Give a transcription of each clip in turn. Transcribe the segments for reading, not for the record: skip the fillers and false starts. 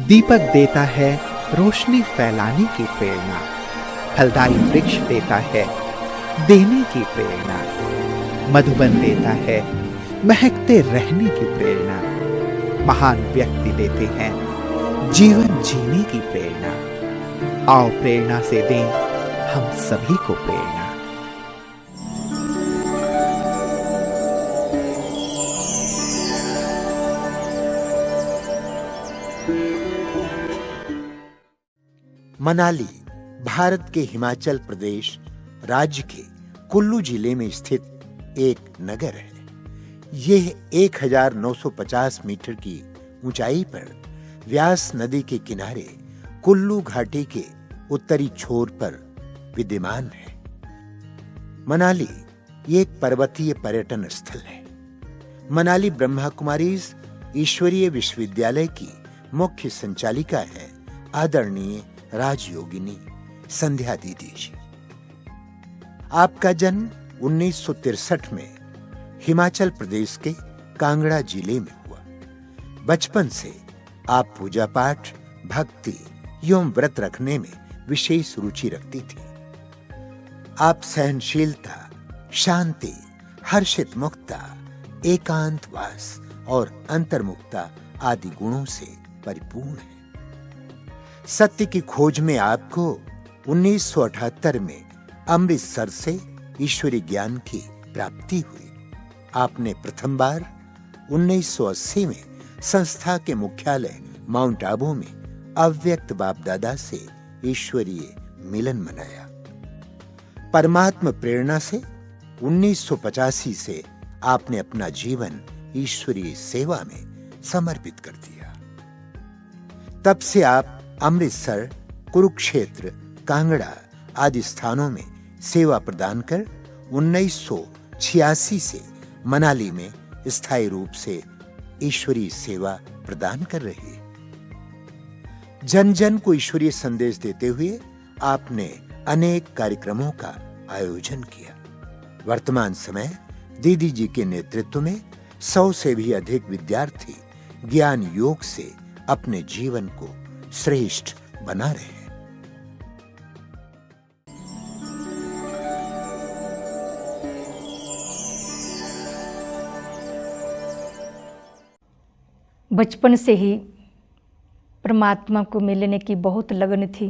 दीपक देता है रोशनी फैलाने की प्रेरणा, फलदायी वृक्ष देता है देने की प्रेरणा, मधुबन देता है महकते रहने की प्रेरणा, महान व्यक्ति देते हैं जीवन जीने की प्रेरणा। आओ प्रेरणा से दें हम सभी को प्रेरणा। मनाली भारत के हिमाचल प्रदेश राज्य के कुल्लू जिले में स्थित एक नगर है। यह 1950 मीटर की ऊंचाई पर व्यास नदी के किनारे कुल्लू घाटी के उत्तरी छोर पर विद्यमान है। मनाली एक पर्वतीय पर्यटन स्थल है। मनाली ब्रह्मा कुमारीज ईश्वरीय विश्वविद्यालय की मुख्य संचालिका है आदरणीय राजयोगिनी संध्या दीदी जी। आपका जन्म 1963 में हिमाचल प्रदेश के कांगड़ा जिले में हुआ। बचपन से आप पूजा पाठ, भक्ति एवं व्रत रखने में विशेष रुचि रखती थी। आप सहनशीलता, शांति, हर्षित मुक्ता, एकांतवास और अंतर्मुक्ता आदि गुणों से परिपूर्ण है। सत्य की खोज में आपको 1978 में अमृतसर से ईश्वरीय ज्ञान की प्राप्ति हुई। आपने प्रथम बार 1980 में संस्था के मुख्यालय माउंट आबू में अव्यक्त बाप दादा से ईश्वरीय मिलन मनाया। परमात्मा प्रेरणा से 1985 से आपने अपना जीवन ईश्वरीय सेवा में समर्पित कर दिया। तब से आप अमृतसर, कुरुक्षेत्र, कांगड़ा आदि स्थानों में सेवा प्रदान कर 1986 से मनाली में स्थायी रूप से ईश्वरीय सेवा प्रदान कर रहे हैं। जन जन को ईश्वरीय संदेश देते हुए आपने अनेक कार्यक्रमों का आयोजन किया। वर्तमान समय दीदी जी के नेतृत्व में 100 से भी अधिक विद्यार्थी ज्ञान योग से अपने जीवन को श्रेष्ठ बना रहे हैं। बचपन से ही परमात्मा को मिलने की बहुत लगन थी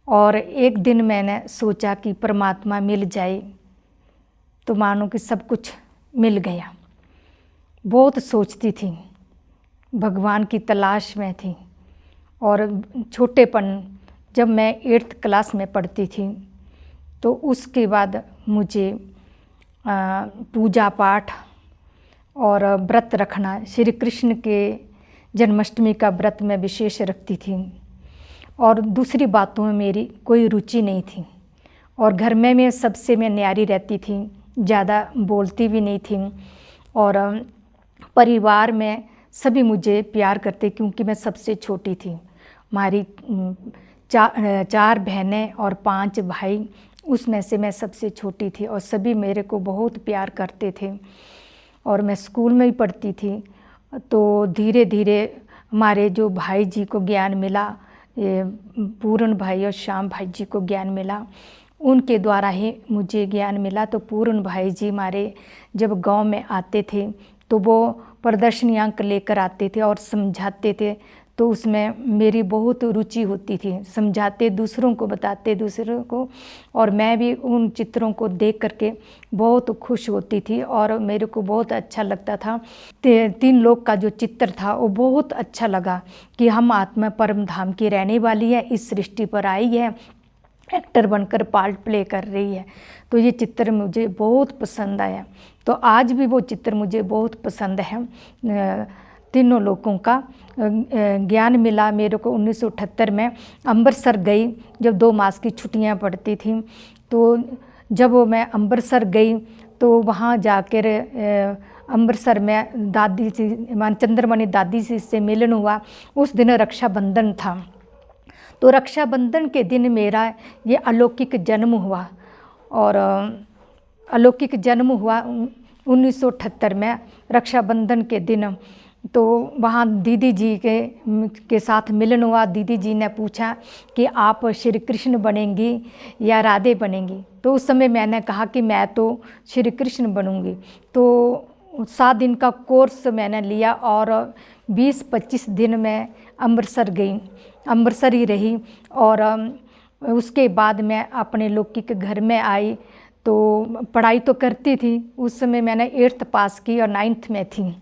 और एक दिन मैंने सोचा कि परमात्मा मिल जाए तो मानो कि सब कुछ मिल गया। बहुत सोचती थी, भगवान की तलाश में थी। और छोटेपन जब मैं 8th क्लास में पढ़ती थी तो उसके बाद मुझे पूजा पाठ और व्रत रखना, श्री कृष्ण के जन्माष्टमी का व्रत मैं विशेष रखती थी और दूसरी बातों में मेरी कोई रुचि नहीं थी। और घर में मैं सबसे मैं न्यारी रहती थी, ज़्यादा बोलती भी नहीं थी और परिवार में सभी मुझे प्यार करते क्योंकि मैं सबसे छोटी थी। हमारी 4 बहनें और 5 भाई, उसमें से मैं सबसे छोटी थी और सभी मेरे को बहुत प्यार करते थे। और मैं स्कूल में ही पढ़ती थी तो धीरे धीरे हमारे जो भाई जी को ज्ञान मिला, ये पूर्ण भाई और श्याम भाई जी को ज्ञान मिला, उनके द्वारा ही मुझे ज्ञान मिला। तो पूर्ण भाई जी हमारे जब गांव में आते थे तो वो प्रदर्शनी अंक लेकर आते थे और समझाते थे, तो उसमें मेरी बहुत रुचि होती थी। समझाते दूसरों को, बताते दूसरों को, और मैं भी उन चित्रों को देख करके बहुत खुश होती थी और मेरे को बहुत अच्छा लगता था। 3 लोग का जो चित्र था वो बहुत अच्छा लगा कि हम आत्मा परम धाम की रहने वाली है, इस सृष्टि पर आई है, एक्टर बनकर पार्ट प्ले कर रही है। तो ये चित्र मुझे बहुत पसंद आया। तो आज भी वो चित्र मुझे बहुत पसंद है। तीनों लोगों का ज्ञान मिला मेरे को। 1978 में अमृतसर गई, जब 2 मास की छुट्टियां पड़ती थी। तो जब मैं अमृतसर गई तो वहाँ जाकर अमृतसर में दादी से, चंद्रमणि दादी से मिलन हुआ। उस दिन रक्षाबंधन था। तो रक्षाबंधन के दिन मेरा ये अलौकिक जन्म हुआ और अलौकिक जन्म हुआ 1978 में रक्षाबंधन के दिन। तो वहाँ दीदी जी के साथ मिलन हुआ। दीदी जी ने पूछा कि आप श्री कृष्ण बनेंगी या राधे बनेंगी। तो उस समय मैंने कहा कि मैं तो श्री कृष्ण बनूंगी। तो 7 दिन का कोर्स मैंने लिया और 20-25 दिन मैं अमृतसर गई, अमृतसर ही रही। और उसके बाद मैं अपने लौकिक घर में आई। तो पढ़ाई तो करती थी, उस समय मैंने 8th पास की और 9th में थी।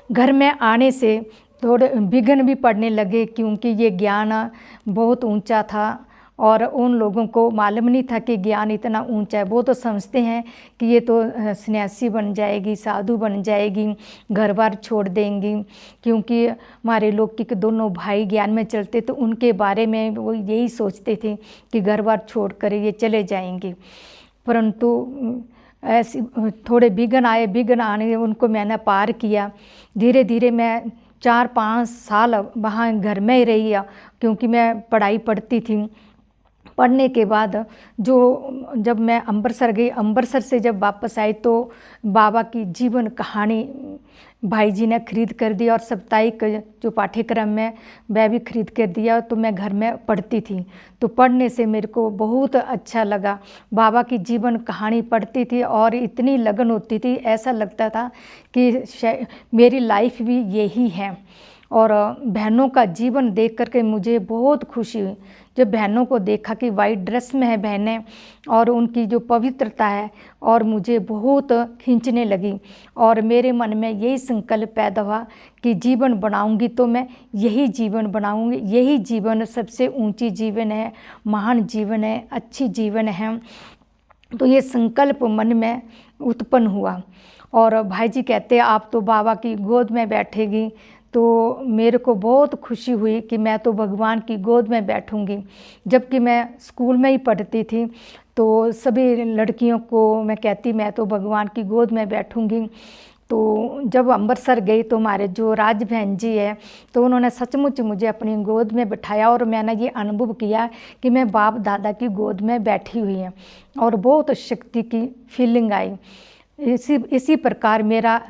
घर में आने से थोड़े विघ्न भी पड़ने लगे, क्योंकि ये ज्ञान बहुत ऊंचा था और उन लोगों को मालूम नहीं था कि ज्ञान इतना ऊंचा है। वो तो समझते हैं कि ये तो सन्यासी बन जाएगी, साधु बन जाएगी, घर बार छोड़ देंगी, क्योंकि हमारे लौकिक दोनों भाई ज्ञान में चलते, तो उनके बारे में वो यही सोचते थे कि घर बार छोड़ कर ये चले जाएंगे। परंतु ऐसी थोड़े विघ्न आए, विघ्न आने उनको मैंने पार किया। धीरे धीरे मैं 4-5 साल वहाँ घर में ही रही, क्योंकि मैं पढ़ाई पढ़ती थी। पढ़ने के बाद जब मैं अमृतसर गई, अमृतसर से जब वापस आई तो बाबा की जीवन कहानी भाई जी ने खरीद कर दी और साप्ताहिक जो पाठ्यक्रम में वह भी खरीद कर दिया। तो मैं घर में पढ़ती थी। तो पढ़ने से मेरे को बहुत अच्छा लगा। बाबा की जीवन कहानी पढ़ती थी और इतनी लगन होती थी, ऐसा लगता था कि मेरी लाइफ भी यही है। और बहनों का जीवन देख कर के मुझे बहुत खुशी हुई। जब बहनों को देखा कि वाइट ड्रेस में है बहनें और उनकी जो पवित्रता है, और मुझे बहुत खींचने लगी। और मेरे मन में यही संकल्प पैदा हुआ कि जीवन बनाऊंगी तो मैं यही जीवन बनाऊंगी। यही जीवन सबसे ऊंची जीवन है, महान जीवन है, अच्छी जीवन है। तो ये संकल्प मन में उत्पन्न हुआ। और भाई जी कहते आप तो बाबा की गोद में बैठेगी। तो मेरे को बहुत खुशी हुई कि मैं तो भगवान की गोद में बैठूंगी। जबकि मैं स्कूल में ही पढ़ती थी, तो सभी लड़कियों को मैं कहती मैं तो भगवान की गोद में बैठूंगी। तो जब अमृतसर गई तो हमारे जो राज बहन जी है, तो उन्होंने सचमुच मुझे अपनी गोद में बिठाया और मैंने ये अनुभव किया कि मैं बाप दादा की गोद में बैठी हुई है और बहुत शक्ति की फीलिंग आई। इसी प्रकार मेरा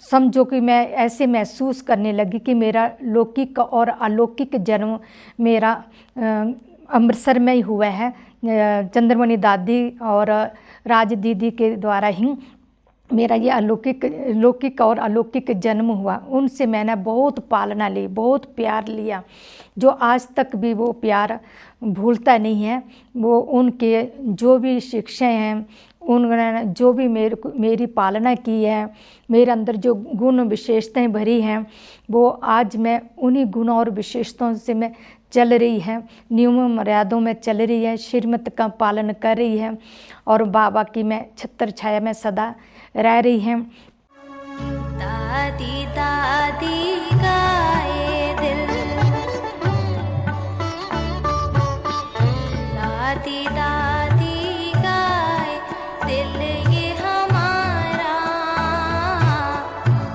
समझो कि मैं ऐसे महसूस करने लगी कि मेरा लौकिक और अलौकिक जन्म मेरा अमृतसर में ही हुआ है। चंद्रमणि दादी और राज दीदी के द्वारा ही मेरा ये लौकिक और अलौकिक जन्म हुआ। उनसे मैंने बहुत पालना ली, बहुत प्यार लिया, जो आज तक भी वो प्यार भूलता नहीं है। वो उनके जो भी शिक्षाएं हैं, उन्होंने जो भी मेरी पालना की है, मेरे अंदर जो गुण विशेषताएं भरी हैं, वो आज मैं उन्हीं गुणों और विशेषताओं से मैं चल रही है, नियम मर्यादों में चल रही है, श्रीमत का पालन कर रही है और बाबा की मैं छत्र छाया में सदा रह रही है। दादी दादी गाए दिल, दादी दादी गाए दिल, ये हमारा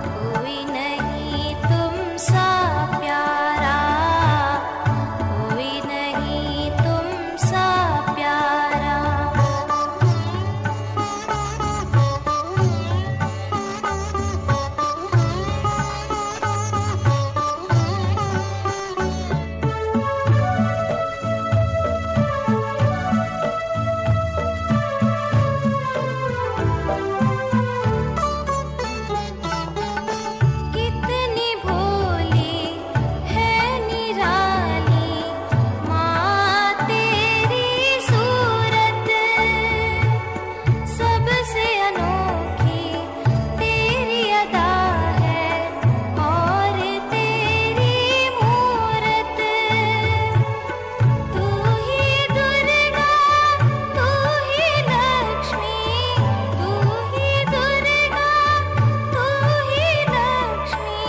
कोई नहीं तुम सा प्यारा, कोई नहीं तुम सा प्यारा। कितनी भोली है निराली माँ तेरी सूरत, सबसे अनोखी तेरी अदा है और तेरी मूरत। तू ही दुर्गा, तू ही लक्ष्मी, तू ही दुर्गा, तू ही लक्ष्मी,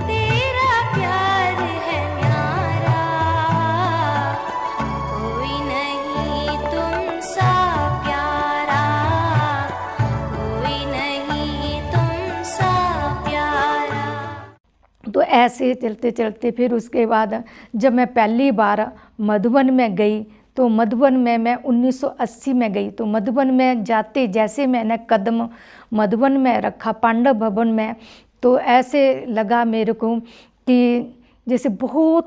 तेरा प्यार है न्यारा, कोई नहीं तुम सा प्यारा, कोई नहीं तुम सा प्यारा। तो ऐसे चलते चलते फिर उसके बाद जब मैं पहली बार मधुबन में गई, तो मधुबन में मैं 1980 में गई। तो मधुबन में जाते जैसे मैंने कदम मधुबन में रखा, पांडव भवन में, तो ऐसे लगा मेरे को कि जैसे बहुत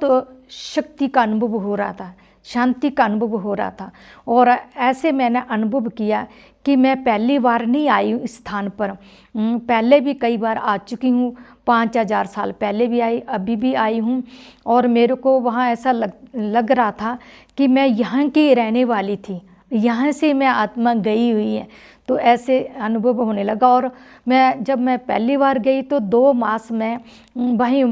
शक्ति का अनुभव हो रहा था, शांति का अनुभव हो रहा था। और ऐसे मैंने अनुभव किया कि मैं पहली बार नहीं आई हूँ इस स्थान पर, पहले भी कई बार आ चुकी हूँ, 5000 साल पहले भी आई, अभी भी आई हूँ। और मेरे को वहाँ ऐसा लग रहा था कि मैं यहाँ की रहने वाली थी, यहाँ से मैं आत्मा गई हुई है। तो ऐसे अनुभव होने लगा। और जब मैं पहली बार गई तो 2 मास में वहीं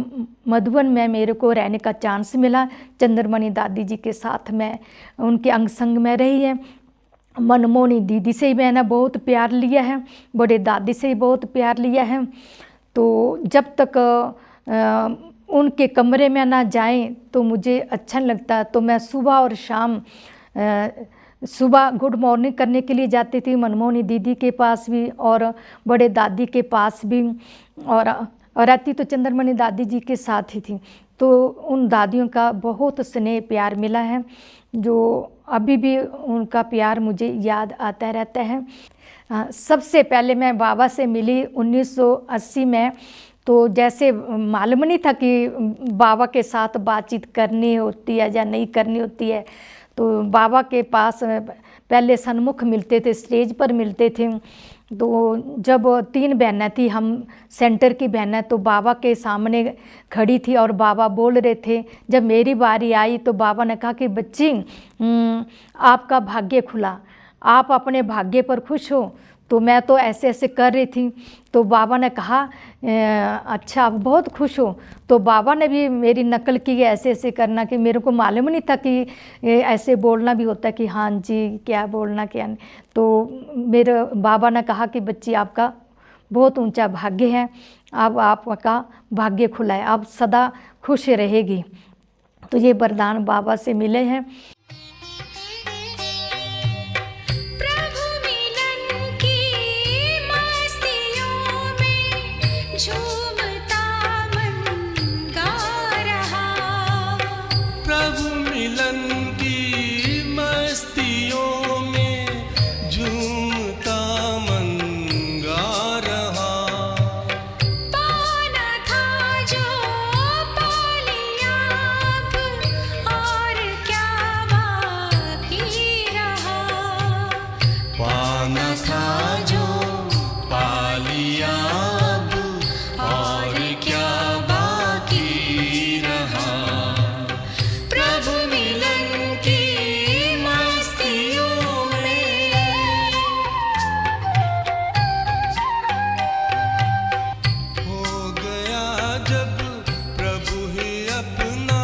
मधुबन में मेरे को रहने का चांस मिला। चंद्रमणि दादी जी के साथ मैं उनके अंग संग में रही है। मनमोहनी दीदी से ही मैंने बहुत प्यार लिया है, बड़े दादी से ही बहुत प्यार लिया है। तो जब तक उनके कमरे में ना जाएं तो मुझे अच्छा नहीं लगता। तो मैं सुबह और शाम सुबह गुड मॉर्निंग करने के लिए जाती थी, मनमोहनी दीदी के पास भी और बड़े दादी के पास भी, और रहती तो चंद्रमणि दादी जी के साथ ही थी। तो उन दादियों का बहुत स्नेह प्यार मिला है, जो अभी भी उनका प्यार मुझे याद आता रहता है। सबसे पहले मैं बाबा से मिली 1980 में। तो जैसे मालूम नहीं था कि बाबा के साथ बातचीत करनी होती है या नहीं करनी होती है। तो बाबा के पास पहले सन्मुख मिलते थे, स्टेज पर मिलते थे। तो जब 3 बहनें थी, हम सेंटर की बहनें, तो बाबा के सामने खड़ी थी और बाबा बोल रहे थे। जब मेरी बारी आई तो बाबा ने कहा कि बच्ची, आपका भाग्य खुला, आप अपने भाग्य पर खुश हो। तो मैं तो ऐसे ऐसे कर रही थी। तो बाबा ने कहा अच्छा आप बहुत खुश हो। तो बाबा ने भी मेरी नकल की ऐसे ऐसे करना, कि मेरे को मालूम नहीं था कि ऐसे बोलना भी होता है कि हाँ जी क्या बोलना क्या नहीं। तो मेरे बाबा ने कहा कि बच्ची आपका बहुत ऊंचा भाग्य है, अब आपका भाग्य खुला है, आप सदा खुश रहेगी। तो ये वरदान बाबा से मिले हैं। प्रभु मिलन की मस्तियों में झूमता मन गा रहा। प्रभु मिलन की मस्तियों में झूमता मन गा रहा। पाना था जो पा लिया अब, और क्या बाकी रहा। पाना था जो पा लिया अब, और क्या बाकी रहा। प्रभु मिलन की मस्तियों में। हो गया जब प्रभु ही अपना,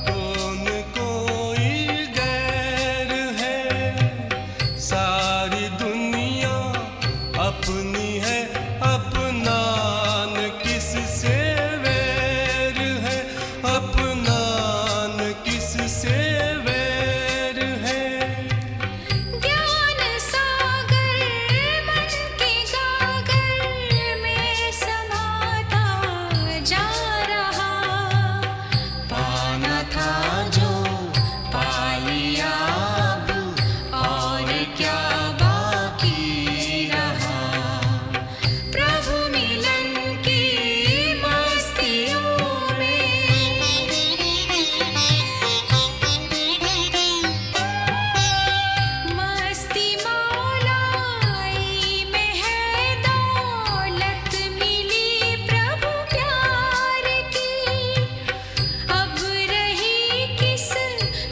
कौन कोई गैर है। सारी दुनिया अपनी है, अपना न किससे वैर है, अपना न किससे वैर है। ज्ञान सागर मन के गागर में समाता जा रहा। पाना था जो पा लिया अब, और क्या बाकी रहा। प्रभु मिलन की मस्तियों में। मस्ती मौलाई में है दौलत मिली प्रभु प्यार की। अब रही किस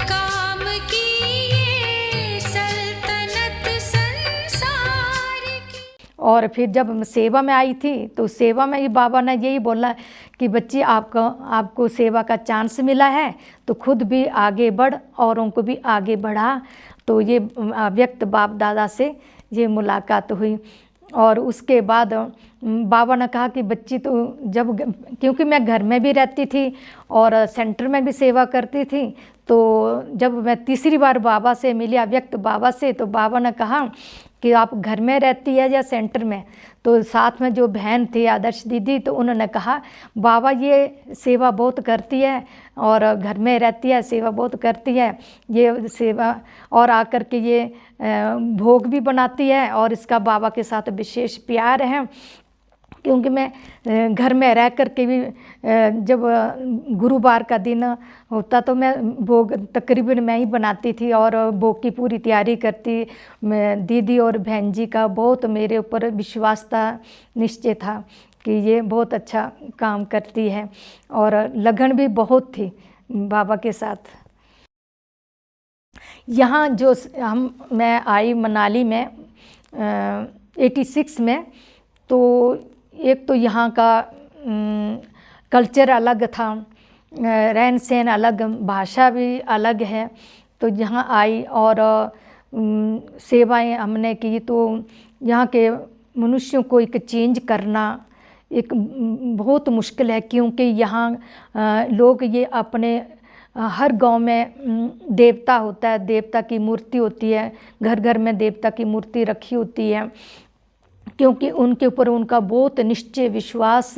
काम की ये सल्तनत संसार की। और फिर जब सेवा में आई थी तो सेवा में ही बाबा ने यही बोला कि बच्ची आपको सेवा का चांस मिला है, तो खुद भी आगे बढ़, औरों को भी आगे बढ़ा। तो ये व्यक्त बाप दादा से ये मुलाकात हुई। और उसके बाद बाबा ने कहा कि बच्ची तो क्योंकि मैं घर में भी रहती थी और सेंटर में भी सेवा करती थी। तो जब मैं तीसरी बार बाबा से मिली, व्यक्त बाबा से, तो बाबा ने कहा कि आप घर में रहती है या सेंटर में। तो साथ में जो बहन थी आदर्श दीदी, तो उन्होंने कहा बाबा ये सेवा बहुत करती है और घर में रहती है, सेवा बहुत करती है ये सेवा, और आकर के ये भोग भी बनाती है और इसका बाबा के साथ विशेष प्यार है। क्योंकि मैं घर में रह कर के भी जब गुरुवार का दिन होता तो मैं भोग तकरीबन मैं ही बनाती थी और भोग की पूरी तैयारी करती। मैं दीदी और बहन जी का बहुत मेरे ऊपर विश्वास था, निश्चय था कि ये बहुत अच्छा काम करती है और लगन भी बहुत थी बाबा के साथ। यहाँ जो मैं आई मनाली में 86 में, तो एक तो यहाँ का कल्चर अलग था, रहन सहन अलग, भाषा भी अलग है। तो यहाँ आई और सेवाएं हमने की। तो यहाँ के मनुष्यों को एक चेंज करना एक बहुत मुश्किल है, क्योंकि यहाँ लोग ये अपने हर गांव में देवता होता है, देवता की मूर्ति होती है, घर घर में देवता की मूर्ति रखी होती है, क्योंकि उनके ऊपर उनका बहुत निश्चय विश्वास।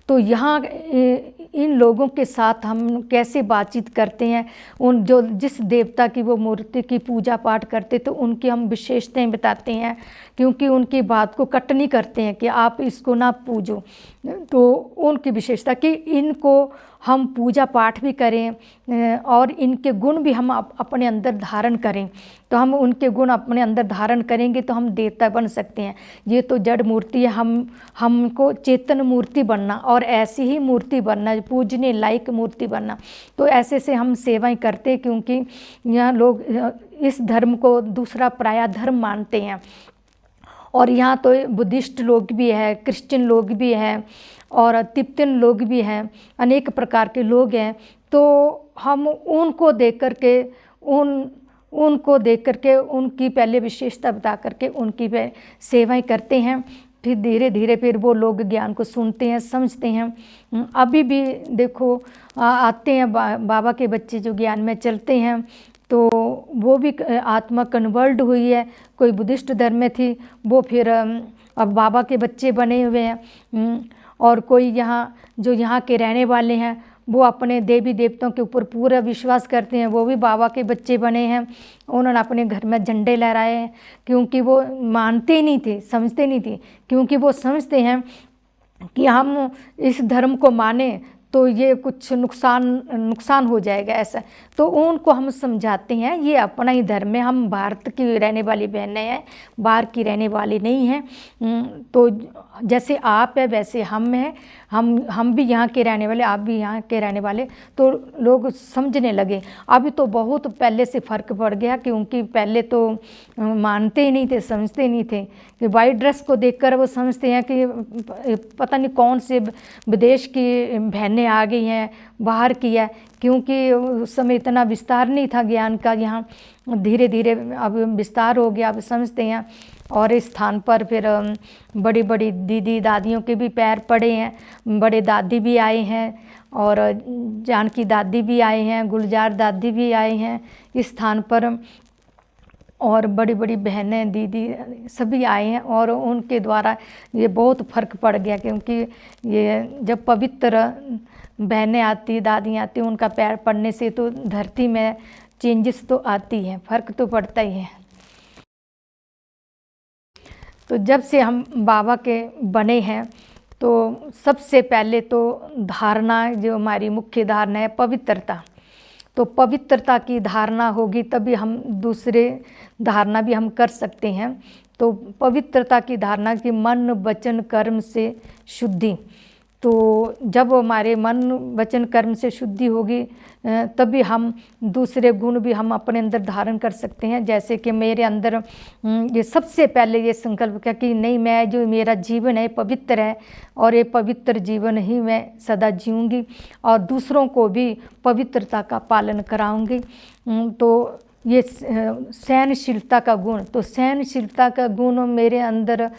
तो यहाँ इन लोगों के साथ हम कैसे बातचीत करते हैं, उन जो जिस देवता की वो मूर्ति की पूजा पाठ करते तो उनकी हम विशेषताएं बताते हैं, क्योंकि उनकी बात को कट नहीं करते हैं कि आप इसको ना पूजो। तो उनकी विशेषता कि इनको हम पूजा पाठ भी करें और इनके गुण भी हम अपने अंदर धारण करें। तो हम उनके गुण अपने अंदर धारण करेंगे तो हम देवता बन सकते हैं। ये तो जड़ मूर्ति है, हमको चेतन मूर्ति बनना और ऐसी ही मूर्ति बनना, पूजने लायक मूर्ति बनना। तो ऐसे से हम सेवाएं करते, क्योंकि यहाँ लोग इस धर्म को दूसरा पराया धर्म मानते हैं। और यहाँ तो बुद्धिस्ट लोग भी है, क्रिश्चियन लोग भी हैं और तिब्बतन लोग भी हैं, अनेक प्रकार के लोग हैं। तो हम उनको देख करके उनकी पहले विशेषता बता करके उनकी सेवाएं करते हैं। फिर धीरे धीरे फिर वो लोग ज्ञान को सुनते हैं, समझते हैं। अभी भी देखो आते हैं बाबा के बच्चे जो ज्ञान में चलते हैं, तो वो भी आत्मा कन्वर्ट हुई है। कोई बुद्धिस्ट धर्म में थी, वो फिर अब बाबा के बच्चे बने हुए हैं। और कोई यहाँ के रहने वाले हैं, वो अपने देवी देवताओं के ऊपर पूरा विश्वास करते हैं, वो भी बाबा के बच्चे बने हैं। उन्होंने अपने घर में झंडे लहराए हैं, क्योंकि वो मानते नहीं थे, समझते नहीं थे, क्योंकि वो समझते हैं कि हम इस धर्म को माने तो ये कुछ नुकसान हो जाएगा ऐसा। तो उनको हम समझाते हैं ये अपना ही धर्म है, हम भारत की रहने वाली बहनें हैं, बाहर की रहने वाली नहीं हैं। तो जैसे आप है वैसे हम हैं, हम भी यहाँ के रहने वाले, आप भी यहाँ के रहने वाले। तो लोग समझने लगे। अभी तो बहुत पहले से फ़र्क पड़ गया, क्योंकि पहले तो मानते ही नहीं थे, समझते नहीं थे। कि वाइट ड्रेस को देखकर वो समझते हैं कि पता नहीं कौन से विदेश की बहनें आ गई हैं, बाहर की है, क्योंकि उस समय इतना विस्तार नहीं था ज्ञान का। यहाँ धीरे धीरे अब विस्तार हो गया, अब समझते हैं। और इस स्थान पर फिर बड़ी बड़ी दीदी दादियों के भी पैर पड़े हैं, बड़े दादी भी आए हैं और जानकी दादी भी आए हैं, गुलजार दादी भी आए हैं इस स्थान पर, और बड़ी बड़ी बहनें दीदी सभी आए हैं। और उनके द्वारा ये बहुत फ़र्क पड़ गया, क्योंकि ये जब पवित्र बहनें आती, दादियाँ आती, उनका पैर पड़ने से तो धरती में चेंजेस तो आती है, फ़र्क तो पड़ता ही है। तो जब से हम बाबा के बने हैं, तो सबसे पहले तो धारणा जो हमारी मुख्य धारणा है पवित्रता। तो पवित्रता की धारणा होगी तभी हम दूसरे धारणा भी हम कर सकते हैं। तो पवित्रता की धारणा की मन वचन कर्म से शुद्धि। तो जब हमारे मन वचन कर्म से शुद्धि होगी तभी हम दूसरे गुण भी हम अपने अंदर धारण कर सकते हैं। जैसे कि मेरे अंदर ये सबसे पहले ये संकल्प किया कि नहीं, मैं जो मेरा जीवन है पवित्र है और ये पवित्र जीवन ही मैं सदा जीऊँगी और दूसरों को भी पवित्रता का पालन कराऊँगी। तो ये सहनशीलता का गुण, तो सहनशीलता का गुण मेरे अंदर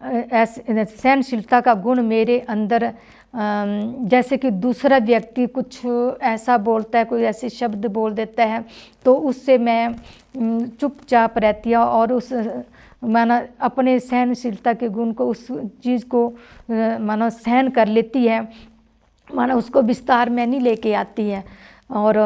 सहनशीलता का गुण मेरे अंदर, जैसे कि दूसरा व्यक्ति कुछ ऐसा बोलता है, कोई ऐसे शब्द बोल देता है, तो उससे मैं चुपचाप रहती हूँ और उस माना अपने सहनशीलता के गुण को, उस चीज़ को माना सहन कर लेती है, माना उसको विस्तार में नहीं लेके आती है। और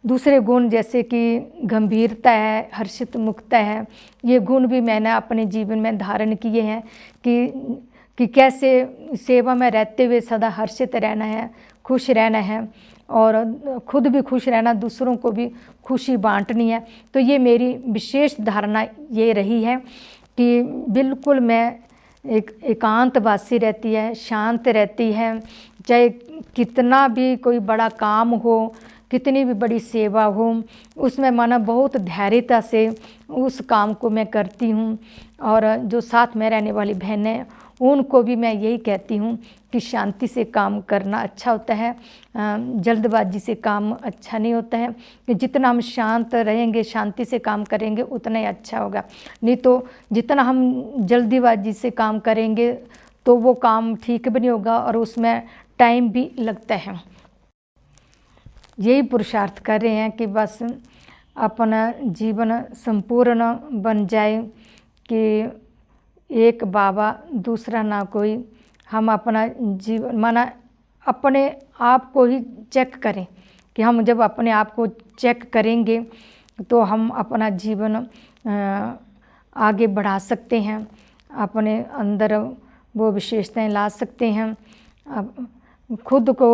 दूसरे गुण जैसे कि गंभीरता है, हर्षित मुक्ता है, ये गुण भी मैंने अपने जीवन में धारण किए हैं कि कैसे सेवा में रहते हुए सदा हर्षित रहना है, खुश रहना है और खुद भी खुश रहना, दूसरों को भी खुशी बांटनी है। तो ये मेरी विशेष धारणा ये रही है कि बिल्कुल मैं एकांतवासी रहती है, शांत रहती है, चाहे कितना भी कोई बड़ा काम हो, कितनी भी बड़ी सेवा हो, उसमें माना बहुत धैर्यता से उस काम को मैं करती हूँ। और जो साथ में रहने वाली बहनें, उनको भी मैं यही कहती हूँ कि शांति से काम करना अच्छा होता है, जल्दबाजी से काम अच्छा नहीं होता है। कि जितना हम शांत रहेंगे, शांति से काम करेंगे, उतना ही अच्छा होगा। नहीं तो जितना हम जल्दीबाजी से काम करेंगे तो वो काम ठीक भी नहीं होगा और उसमें टाइम भी लगता है। यही पुरुषार्थ कर रहे हैं कि बस अपना जीवन संपूर्ण बन जाए, कि एक बाबा दूसरा ना कोई। हम अपना जीवन माना अपने आप को ही चेक करें, कि हम जब अपने आप को चेक करेंगे तो हम अपना जीवन आगे बढ़ा सकते हैं, अपने अंदर वो विशेषताएं ला सकते हैं। खुद को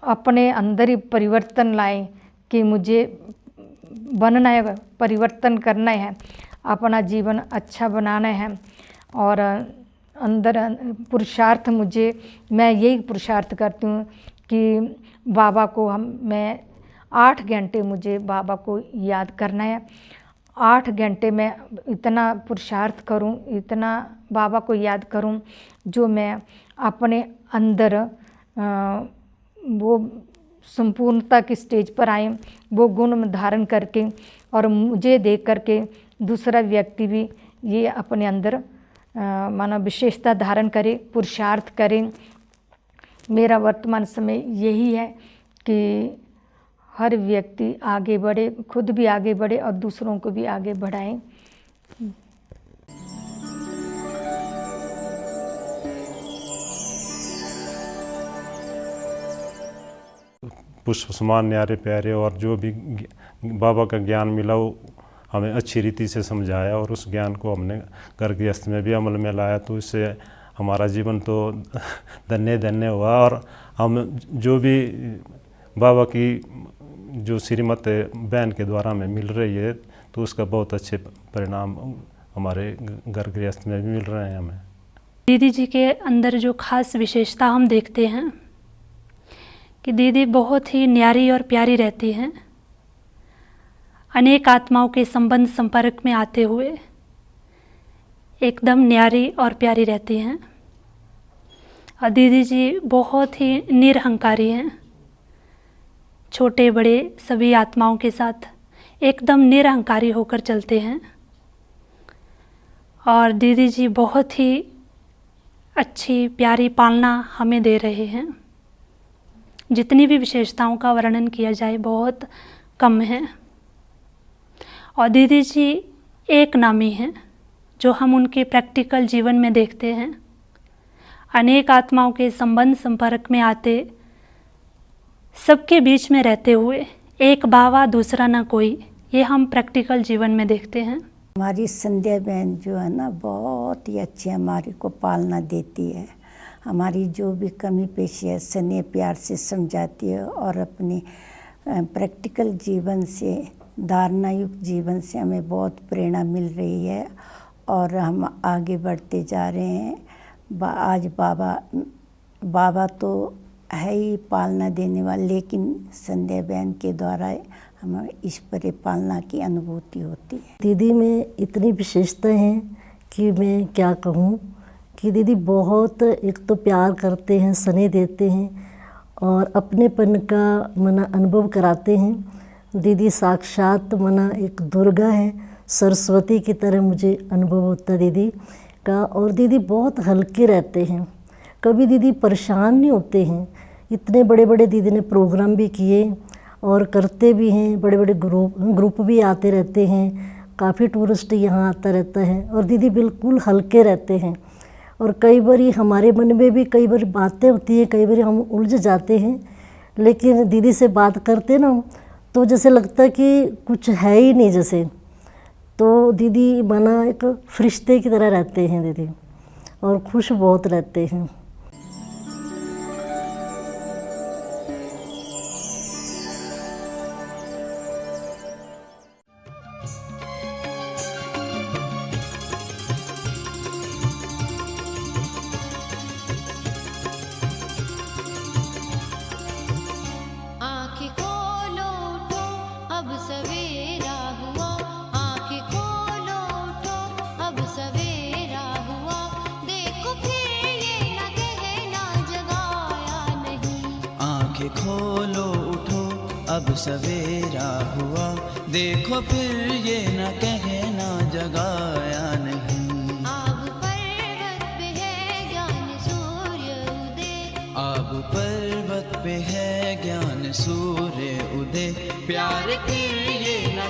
अपने अंदर ही परिवर्तन लाएं कि मुझे बनना है, परिवर्तन करना है, अपना जीवन अच्छा बनाना है। और अंदर पुरुषार्थ मैं यही पुरुषार्थ करती हूँ कि बाबा को मैं 8 घंटे मुझे बाबा को याद करना है। 8 घंटे में इतना पुरुषार्थ करूं, इतना बाबा को याद करूं, जो मैं अपने अंदर वो संपूर्णता की स्टेज पर आए, वो गुण में धारण करके, और मुझे देख करके दूसरा व्यक्ति भी ये अपने अंदर माना विशेषता धारण करे, पुरुषार्थ करें। मेरा वर्तमान समय यही है कि हर व्यक्ति आगे बढ़े, खुद भी आगे बढ़े और दूसरों को भी आगे बढ़ाएं। पुष्प समान न्यारे प्यारे, और जो भी बाबा का ज्ञान मिला वो हमें अच्छी रीति से समझाया और उस ज्ञान को हमने घर गृहस्थ में भी अमल में लाया। तो इससे हमारा जीवन तो धन्य धन्य हुआ। और हम जो भी बाबा की जो श्रीमत बहन के द्वारा हमें मिल रही है, तो उसका बहुत अच्छे परिणाम हमारे घर गृहस्थ में भी मिल रहे हैं हमें। दीदी जी के अंदर जो खास विशेषता हम देखते हैं कि दीदी बहुत ही न्यारी और प्यारी रहती हैं, अनेक आत्माओं के संबंध संपर्क में आते हुए एकदम न्यारी और प्यारी रहती हैं। और दीदी जी बहुत ही निरहंकारी हैं, छोटे बड़े सभी आत्माओं के साथ एकदम निरहंकारी होकर चलते हैं। और दीदी जी बहुत ही अच्छी प्यारी पालना हमें दे रहे हैं। जितनी भी विशेषताओं का वर्णन किया जाए बहुत कम है। और दीदी जी एक नामी हैं, जो हम उनके प्रैक्टिकल जीवन में देखते हैं। अनेक आत्माओं के संबंध संपर्क में आते, सबके बीच में रहते हुए एक बाबा दूसरा ना कोई, ये हम प्रैक्टिकल जीवन में देखते हैं। हमारी संध्या बहन जो है ना, बहुत ही अच्छी हमारी को पालना देती है। हमारी जो भी कमी पेशी है स्नेह प्यार से समझाती है, और अपने प्रैक्टिकल जीवन से, धारणा युक्त जीवन से हमें बहुत प्रेरणा मिल रही है और हम आगे बढ़ते जा रहे हैं। आज बाबा तो है ही पालना देने वाले, लेकिन संध्या बहन के द्वारा हमें ईश्वरीय पालना की अनुभूति होती है। दीदी में इतनी विशेषताएं हैं कि मैं क्या कहूँ, कि दीदी बहुत एक तो प्यार करते हैं, स्नेह देते हैं और अपनेपन का मना अनुभव कराते हैं। दीदी साक्षात मना एक दुर्गा है, सरस्वती की तरह मुझे अनुभव होता है दीदी का। और दीदी बहुत हल्के रहते हैं, कभी दीदी परेशान नहीं होते हैं। इतने बड़े बड़े दीदी ने प्रोग्राम भी किए और करते भी हैं, बड़े बड़े ग्रुप भी आते रहते हैं, काफ़ी टूरिस्ट यहाँ आता रहता है। और दीदी बिल्कुल हल्के रहते हैं। और कई बार हमारे मन में भी कई बार बातें होती हैं, कई बार हम उलझ जाते हैं, लेकिन दीदी से बात करते ना तो जैसे लगता कि कुछ है ही नहीं जैसे। तो दीदी माना एक फरिश्ते की तरह रहते हैं दीदी, और खुश बहुत रहते हैं। आँखें खोलो उठो अब सवेरा हुआ, आँखें खोलो उठो अब सवेरा हुआ, देखो फिर ये न कहना जगाया नहीं। आंखें खोलो उठो अब सवेरा हुआ, देखो फिर ये न कहना जगाया नहीं। आब पर्वत पे है ज्ञान सूर्य उदय, आब पर्वत पे है ज्ञान सूर्य उदय, प्यार फिर ये न